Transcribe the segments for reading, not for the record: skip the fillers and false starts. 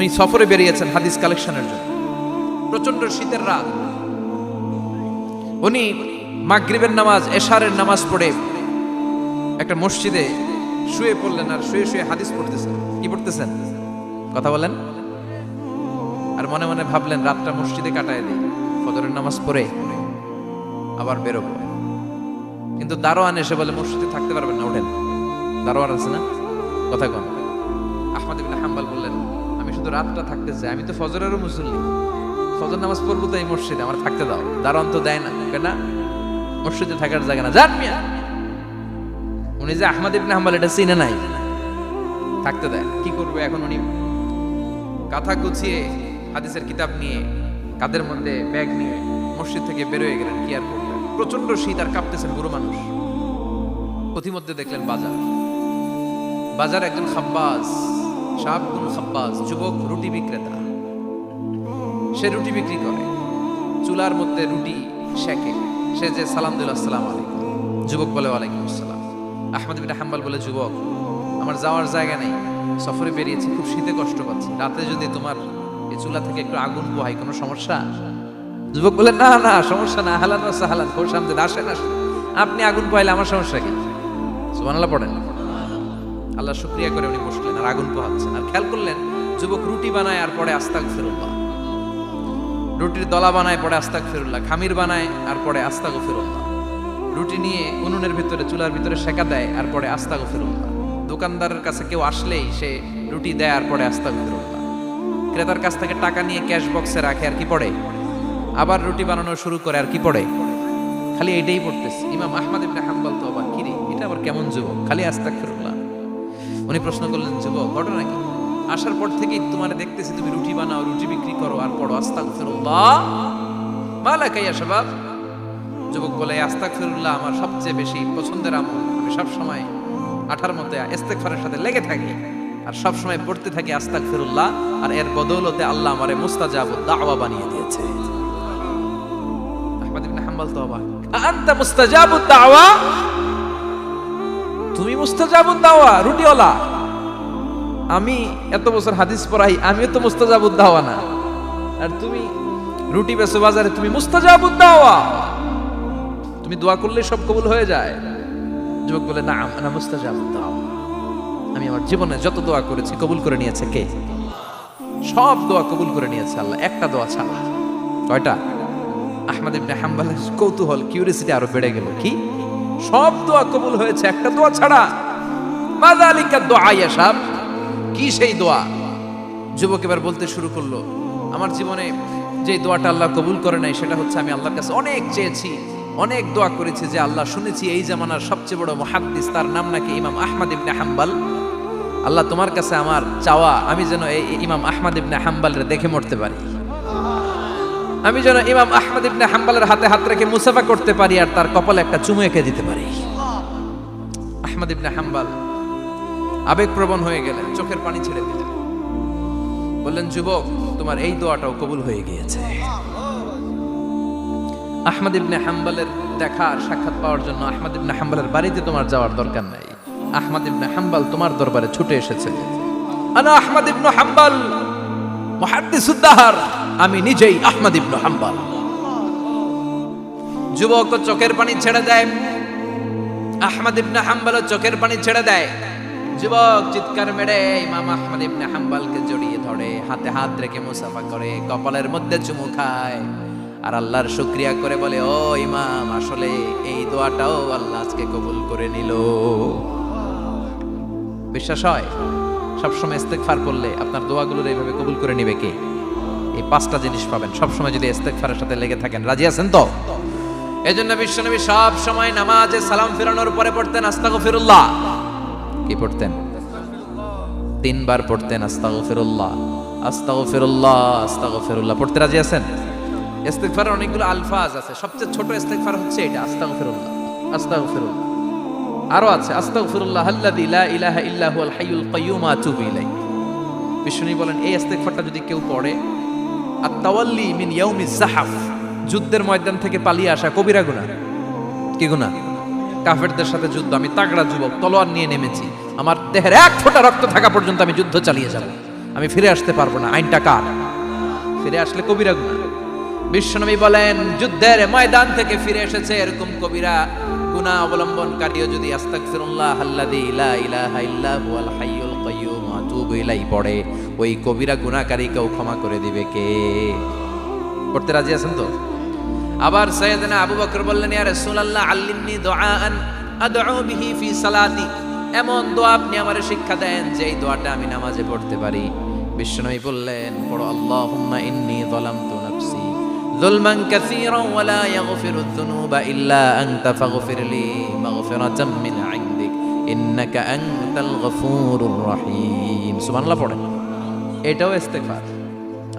উনি সফরে বেরিয়েছেন হাদিস কালেকশনের জন্য। প্রচন্ড শীতের রাত, উনি মাগরিবের নামাজ এশারের নামাজ পড়ে একটা মসজিদে শুয়ে পড়লেন, আর শুয়ে শুয়ে হাদিস পড়তেছেন। কি পড়তেছেন? কথা বলেন। আর মনে মনে ভাবলেন রাতটা মসজিদে কাটায় দিই, ফজরের নামাজ পড়ে আবার বেরোবো। কিন্তু দারোয়ান এসে বলে মসজিদে থাকতে পারবেন না, ওঠেন। দারোয়ান আছে না, কথা কন। আহমদ ইবনে হাম্বল বললেন আমি শুধু রাতটা থাকতে চাই, আমি তো ফজরেরও মুসল্লি, ফজর নামাজ পড়বো তো এই মসজিদে, আমার থাকতে দাও। দারোয়ান তো দেয় না, কেন? মসজিদে থাকার জায়গা না, যান মিয়া। উনি যে আহমদ ইবনে হাম্বল এটা চিনে নাই, থাকতে দেয়। কি করবে এখন? উনি কাঁথা গুছিয়ে হাদিসের কিতাব নিয়ে কাদের মধ্যে ব্যাগ নিয়ে মসজিদ থেকে বেরোয় গেলেন। কি আর করবেন, প্রচন্ড শীত, আর কাঁপতেছেন বুড়ো মানুষ। পথিমধ্যে দেখলেন বাজার, বাজার একজন খাব্বাজ, শাবগুন খাব্বাজ, যুবক রুটি বিক্রেতা। সে রুটি বিক্রি করে, চুলার মধ্যে রুটি শেখে। সে যে সালাম দিল আসসালামু আলাইকুম, যুবক বলে ওয়ালাইকুম আসসালাম। আহমদ ইবনে হাম্বল বলে যুবক আমার যাওয়ার জায়গা নেই, সফরে বেরিয়েছি, খুব শীতে কষ্ট পাচ্ছি, রাতে যদি তোমার এই চুলা থেকে একটু আগুন পোহাই কোনো সমস্যা? যুবক বলে না না সমস্যা না, হালান সাহালান, খোশ আমদেদ, আসেন আসেন, আপনি আগুন পোহাইলে আমার সমস্যা কি? সুবহানাল্লাহ পড়েন। আল্লাহ শুকরিয়া করে উনি বসলেন আর আগুন পোহাচ্ছেন। আর খেয়াল করলেন যুবক রুটি বানায় আর পরে আস্তাগফিরুল্লাহ, রুটির দলা বানায় পরে আস্তাগফিরুল্লাহ, খামির বানায় আর পরে আস্তাগফিরুল্লাহ, রুটি নিয়ে উনুনের ভিতরে চুলার ভিতরে সেকা দেয় আর পরে আস্তাগফিরুল্লাহ, দোকানদারের কাছে কেউ আসলেই সে রুটি দেয় আর পরে আস্তাগফিরুল্লাহ, ক্রেতার কাছ থেকে টাকা নিয়ে ক্যাশ বক্সে রাখে আর কি পড়ে, আবার রুটি বানানো শুরু করে আর কি পড়ে, খালি এটাই পড়তেছে। ইমাম আহমদ ইবনে হাম্বল তো অবাক, কিরে এটা আবার কেমন যুবক, খালি আস্তাগফিরুল্লাহ। উনি প্রশ্ন করলেন যুবক ঘটনা কি? আসার পর থেকেই তোমার দেখতেছি তুমি রুটি বানাও, রুটি বিক্রি করো আর পড়ো আস্তাগফিরুল্লাহ, মালাকা ইয়া শাবাব। যুবক বলে আস্তাগফিরুল্লাহ আমার সবচেয়ে বেশি পছন্দের আমল, আমি সব সময় আঠার মতো ইস্তেগফারের সাথে লেগে থাকি আর সব সময় পড়তে থাকি আস্তাগফিরুল্লাহ, আর এর বদৌলতে আল্লাহ আমারে মুস্তাজাবুদ দাওয়া বানিয়ে দিয়েছে। আহমদ ইবনে হাম্বল তো অবাক, আনতা মুস্তাজাবুদ দাওয়া, তুমি মুস্তাজাবুদ দাওয়া রুটিওয়ালা? আমি এত বছর হাদিস পড়াই, আমিও তো মুস্তাজাবুদ দাওয়া না, আর তুমি রুটি বেচো বাজারে, তুমি মুস্তাজাবুদ দাওয়া, তুমি দোয়া করলে সব কবুল হয়ে যায়? যুবক বলে না আনা মুস্তাজাবুদ দাওয়া, আমি আমার জীবনে যত দোয়া করেছি কবুল করে নিয়েছে কে? সব দোয়া কবুল করে নিয়েছে আল্লাহ, একটা দোয়া ছাড়া। কয়টা? আহমদ ইবনে হাম্বলের কৌতূহল, কিউরিয়াসিটি আরো বেড়ে গেল। কি? সব দোয়া কবুল হয়েছে একটা দোয়া ছাড়া। মাযালিকা দুআ ইয়া শাব, কি সেই দোয়া? যুবক এবার বলতে শুরু করলো আমার জীবনে যে দোয়াটা আল্লাহ কবুল করে নাই সেটা হচ্ছে আমি আল্লাহর কাছে অনেক চেয়েছি, অনেক দোয়া করেছি যে আল্লাহ, শুনেছি এই জামানার সবচেয়ে বড় মুহাদ্দিস, তার নাম নাকি ইমাম আহমদ ইবনে হাম্বল, আল্লাহ তোমার কাছে আমার চাওয়া আমি যেন এই ইমাম আহমদ ইবনে হাম্বলের দেখে মরতে পারি, আমি যেন ইমাম আহমদ ইবনে হাম্বলের হাতে হাত রেখে মুসাফা করতে পারি আর তার কপালে একটা চুমু এঁকে দিতে পারি। আহমদ ইবনে হাম্বল আবেগপ্রবণ হয়ে গেলেন, চোখের পানি ছেড়ে দিলেন, বললেন যুবক তোমার এই দোয়াটাও কবুল হয়ে গিয়েছে। আহমদ ইবনে হাম্বলের দেখা আর সাক্ষাৎ পাওয়ার জন্য আহমদ ইবনে হাম্বলের বাড়িতে তোমার যাওয়ার দরকার নাই, আহমদ ইবনে হাম্বল তোমার দরবারে ছুটে এসেছে। আনা আহমদ ইবনে হাম্বল মুহাদ্দিসুদ দাহর, আমি নিজেই আহমদ ইবনে হাম্বল। যুবক চোখের পানি ছেড়ে দেয়, আহমদ ইবনে হাম্বল চোখের পানি ছেড়ে দেয়। যুবক চিৎকার মেরে ইমাম আহমদ ইবনে হাম্বলকে জড়িয়ে ধরে, হাতে হাত রেখে মুসাফা করে, কপালের মধ্যে চুমু খায় আর আল্লাহর শুকরিয়া করে বলে ও ইমাম, আসলে এই দোয়াটাও আল্লাহ আজকে কবুল করে নিল। বিশ্বাস হয় সবসময় ইস্তেগফার করলে আপনার দোয়াগুলোর এইভাবে কবুল করে নিবে কে? এই পাঁচটা জিনিস পাবেন সবসময় যদি ইস্তেগফারের সাথে লেগে থাকেন। রাজি আছেন তো? এজন্য বিশ্বনবী সব সময় নামাজে সালাম ফিরানোর পরে পড়তেন আস্তাগফিরুল্লাহ। কি পড়তেন? 3 বার পড়তেন আস্তাগফিরুল্লাহ, আস্তাগফিরুল্লাহ, আস্তাগফিরুল্লাহ। পড়তে রাজি আছেন? ইস্তেগফারের অনেকগুলো আলফাজ আছে, সবচেয়ে ছোট ইস্তেগফার হচ্ছে এটা আস্তাগফিরুল্লাহ, আস্তাগফিরুল্লাহ। আরো আছে আস্তাগফিরুল্লাহ আল্লাযী লা ইলাহা ইল্লা হুয়াল হাইয়ুল কাইয়্যুম আতুবু ইলাইহি। বিষ্ণু বলেন এই ইস্তেগফারটা যদি কেউ পড়ে, আত-তাওয়াল্লি মিন ইয়াউমিজ যাহাফ, যুদ্ধের ময়দান থেকে পালিয়ে আসা কবিরা গুনাহ। কি গুনাহ? কাফেরদের সাথে যুদ্ধ, আমি তাগড়া যুবক, তলোয়ার নিয়ে নেমেছি, আমার দেহের এক ফোঁটা রক্ত থাকা পর্যন্ত আমি যুদ্ধ চালিয়ে যাব, আমি ফিরে আসতে পারবো না। আইনটা কার? ফিরে আসলে কবিরা গুনাহ। বিশ্বনবী বলেন যুদ্ধের ময়দান থেকে ফিরে এসেছে এরকম কবিরা গুনাহ অবলম্বনকারীও যদি আস্তাগফিরুল্লাহ আল্লাযী লা ইলাহা ইল্লা হুয়াল হাইয়ুল কাইয়্যুম ওয়া আতুবু ইলাইহি পড়ে, ওই কবিরা গুনাহকারীকেও ক্ষমা করে দিবে কে? পড়তে রাজি আছেন তো? আবার সাইয়েদনা আবু বকর বললেন, ইয়া রাসূলুল্লাহ আল্লিমনি দুআআন আদউ বিহি ফি সালাতি, এমন দোয়া আপনি আমারে শিক্ষা দেন যে এই দোয়াটা আমি নামাজে পড়তে পারি। বিশ্বনবী বললেন, পড়ো আল্লাহুম্মা ইন্নী যালামতু নাফসি যুলমান কাসীরান ওয়া লা ইয়াগফিরুয যুনুবা ইল্লা আনতা ফাগফিরলি মাগফিরাতাম মিন ইনদিক ইন্নাকা আনতাল গফুরুর রহিম। সুবহানাল্লাহ পড়েন। এটাও ইস্তেগফার।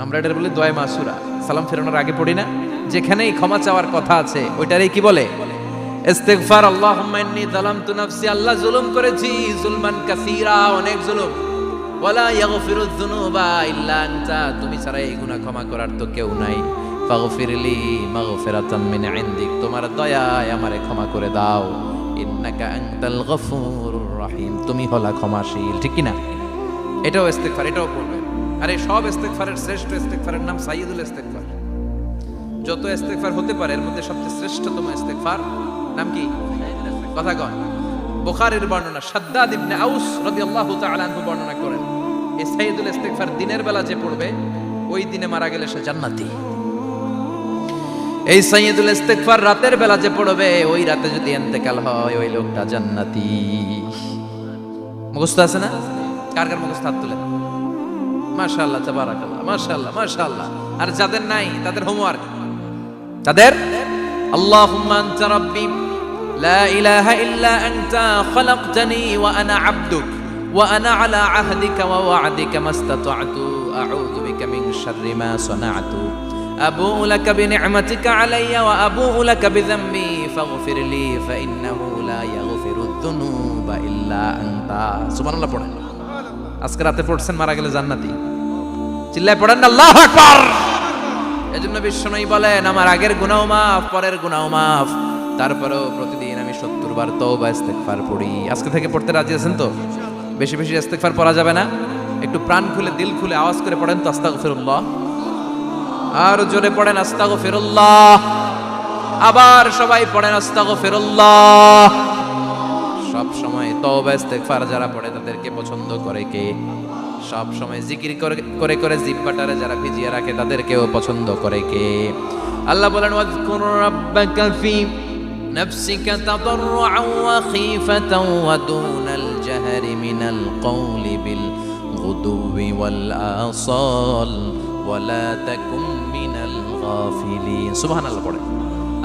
আমরা এটা বলি দোয়া মাসুরা, সালাম ফেরানোর আগে পড়ি না? যেখানেই ক্ষমা চাওয়ার কথা আছে ওইটারই কি বলে? ইস্তিগফার। আল্লাহুম্মা ইন্নী যালামতু নাফসি, আল্লাহ জুলুম করেছি, যুলমান কাসীরা, অনেক জুলুম। ওয়ালা ইয়াগফিরুয যুনুবা ইল্লা আনতা, তুমি ছাড়া এই গুনাহ ক্ষমা করার তো কেউ নাই। ফাগফিরলি মাগফিরাতাম মিন ইনদিক, তোমার দয়ায় আমারে ক্ষমা করে দাও। ইন্নাকা আনতাল গফুরুর রহিম, তুমি হলা ক্ষমাশীল। ঠিক কি না? এটাও ইস্তিগফার, এটাও পড়বেন। আরে সব ইস্তিগফারের শ্রেষ্ঠ ইস্তিগফারের নাম সাইয়্যিদুল ইস্তিগফার। যত ইস্তেগফার হতে পারে এর মধ্যে সবচেয়ে শ্রেষ্ঠতম ইস্তেগফার নাম কি? কথা কন। বুখারীর বর্ণনা, শাদ্দাদ ইবনে আউস রাদিয়াল্লাহু তাআলা আনহু বর্ণনা করেন, এই সাইয়্যিদুল ইস্তেগফার দিনের বেলা যে পড়বে ওই দিনে মারা গেলে সে জান্নাতি। এই সাইয়্যিদুল ইস্তেগফার রাতের বেলা যে পড়বে ওই রাতে যদি ইন্তেকাল হয় ওই লোকটা জান্নাতি। মুখস্থ আছে না? কার কার মুখস্থ? হাত তুলেন। মাশাআল্লাহ, তাবারাকাল্লাহ, মাশাআল্লাহ, মাশাআল্লাহ। আর যাদের নাই তাদের হোমওয়ার্ক, তাদের আল্লাহুম্মা আনতা রাব্বি লা ইলাহা ইল্লা আনতা খালাকতানি ওয়া আনা আবদুক ওয়া আনা আলা আহদিকা ওয়া ওয়া'দিকা মাস্তাতা'তু আউযু বিকা মিন শাররি মা সানা'তু আবুউ লাকা বিনি'মাতিকা আলাইয়া ওয়া আবুউ লাকা বিযামবি ফাগফিরলি ফাইন্নাহু লা ইয়াগফিরুয যুনুবা ইল্লা আনতা। সুবহানাল্লাহ পড়েন। আজকে রাতে পড়ছেন, মারা গেলে জান্নাতি। চিল্লায় পড়েন না আল্লাহু আকবার। এজন্য বিশ্বনবী বলেন, আমার আগের গুনাহ মাফ, পরের গুনাহ মাফ, তারপরেও প্রতিদিন আমি 70 বার তওবা ইস্তেগফার পড়ি। আজকে থেকে পড়তে রাজি আছেন তো? বেশি বেশি ইস্তেগফার পড়া যাবে না? একটু প্রাণ খুলে দিল খুলে আওয়াজ করে পড়েন তো আস্তাগফিরুল্লাহ। আর জোরে পড়েন আস্তাগফিরুল্লাহ। আবার সবাই পড়েন আস্তাগফিরুল্লাহ। সব সময় তওবা ইস্তেগফার যারা পড়ে তাদেরকে পছন্দ করে কে? সব সময় জিকির করে করে জিহ্বাটারে যারা ভিজিয়ে রাখে তাদেরকেও পছন্দ করে কে? আল্লাহ বলেন, ওয়াযকুর রাব্বাকা ফি নাফসিকা তাদাররুআন ওয়া খীফাতান ওয়া দুনাল জাহরি মিনাল কওলি বিল গুদুবি ওয়াল আসাল ওয়া লা তাকুম মিনাল গাফিলিন। সুবহানাল্লাহ পড়ে।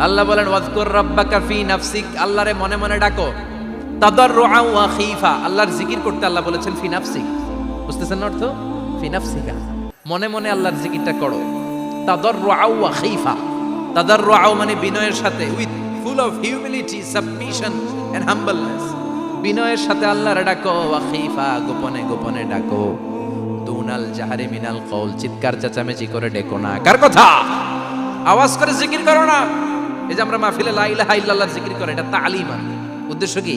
আল্লাহ বলেন, ওয়াযকুর রাব্বাকা ফি নাফসিক, আল্লাহরে মনে মনে ডাকো। তাদাররুআন ওয়া খীফা, আল্লাহর জিকির করতে আল্লাহ বলেছেন ফি নাফসিক। বুঝতেছেন অর্থ? ফি নাফসিকা, মনে মনে আল্লাহর জিকিরটা করো। তাদাররুআ ওয়া খীফা, তাদাররুআ মানে বিনয়ের সাথে, with full of humility, submission and humbleness, বিনয়ের সাথে আল্লাহর ডাকো। ওয়া খীফা, গোপনে গোপনে ডাকো। দুনাল জাহরি মিনাল কওল, চিৎকার চেঁচামেচি করে ডেকো না। কার কথা? আওয়াজ করে জিকির করো না। এই যে আমরা মাহফিলে লা ইলাহা ইল্লাল্লাহ জিকির করে, এটা তালিম। উদ্দেশ্য কি?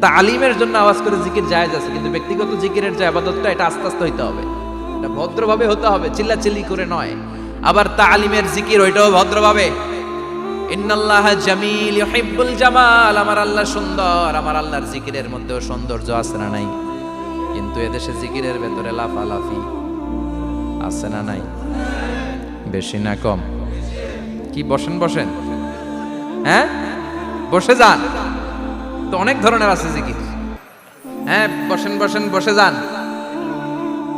তালিমের জন্য আওয়াজ করে জিকির জায়েজ আছে, কিন্তু ব্যক্তিগত জিকিরের যে ইবাদতটা এটা আস্তে আস্তে হইতে হবে, এটা ভদ্রভাবে হতে হবে, চিল্লাচিল্লি করে নয়। আবার তালিমের জিকির ওইটাও ভদ্রভাবে। ইন্নাল্লাহা জামিল ইউহিব্বুল জামাল, আমার আল্লাহ সুন্দর, আমার আল্লাহর জিকিরের মধ্যেও সৌন্দর্য আছে না নাই? কিন্তু এদেশে জিকিরের ভেতরে লাফালাফি আছে না নাই? বেশি না কম? কি বসেন বসেন, হ্যাঁ বসে যান তো, অনেক ধরনের আছে জিকির। হ্যাঁ বসেন বসেন, বসে যান।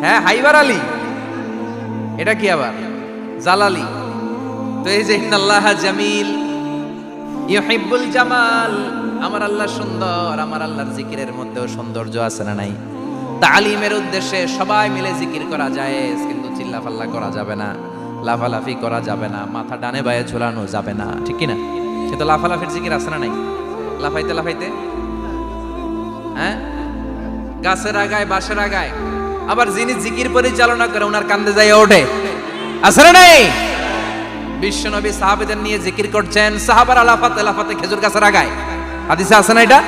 হ্যাঁ হাইবার আলী, এটা কি আবার জালালি? তো এই যে ইন্নাল্লাহা জামিল ইউহিব্বুল জামাল, আমার আল্লাহ সুন্দর, আমার আল্লাহর জিকিরের মধ্যেও সৌন্দর্য আছে না নাই? তালিমের উদ্দেশ্যে সবাই মিলে জিকির করা যায়, কিন্তু চিল্লাফাল্লা করা যাবে না, লাফালাফি করা যাবে না, মাথা ডানে বায়ে ঝোলানো যাবে না। ঠিক কি না? কিন্তু লাফালাফির জিকির আছে না নাই? লাফাইতে লাফাইতে, হ্যাঁ গাছের আগায় বাঁশের আগায়। আবার যিনি জিকির পরিচালনা করে ওনার কান্দে যায় ওঠে, আছে না নাই? বিশ্বনবী সাহাবীদের নিয়ে জিকির করছেন, সাহাবারা লাফাতে লাফাতে খেজুর গাছের আগায়। হাদিসে আছে না এটা?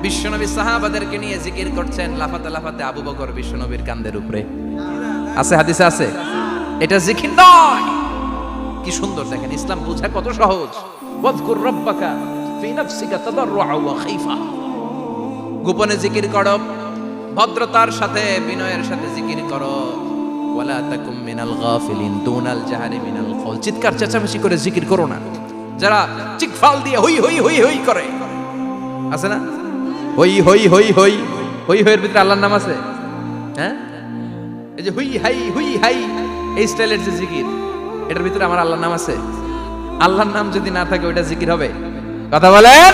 বিশ্বনবী সাহাবাদেরকে নিয়ে জিকির করছেন, লাফাতে লাফাতে আবু বকর বিশ্বনবীর কাঁধের উপরে। আছে, হাদিসে আছে। এটা জিকির নয়। কি সুন্দর দেখেন, ইসলাম বোঝা কত সহজ। ওয়াজকুর রাব্বাকা ফি নাফসিকা তাদাররুআ ওয়া খাইফা, গোপনে জিকির করো, ভদ্রতার সাথে বিনয়ের সাথে জিকির করো। ওয়ালা তাকুম মিনাল গাফিলিন দুনাল জাহারি মিনাল কওল, চিৎকার চেঁচামেচি করে জিকির করো না। যারা চিকফাল দিয়ে হই হই হই হই করে, আছে না? হই হই হই হই হই হইয়ের ভিতরে আল্লাহর নাম আছে। হ্যাঁ, এই যে হুই হাই এই স্টাইলের যে জিকির, এটার ভিতরে আমার আল্লাহর নাম আছে? আল্লাহর নাম যদি না থাকে ওইটা জিকির হবে? কথা বলেন।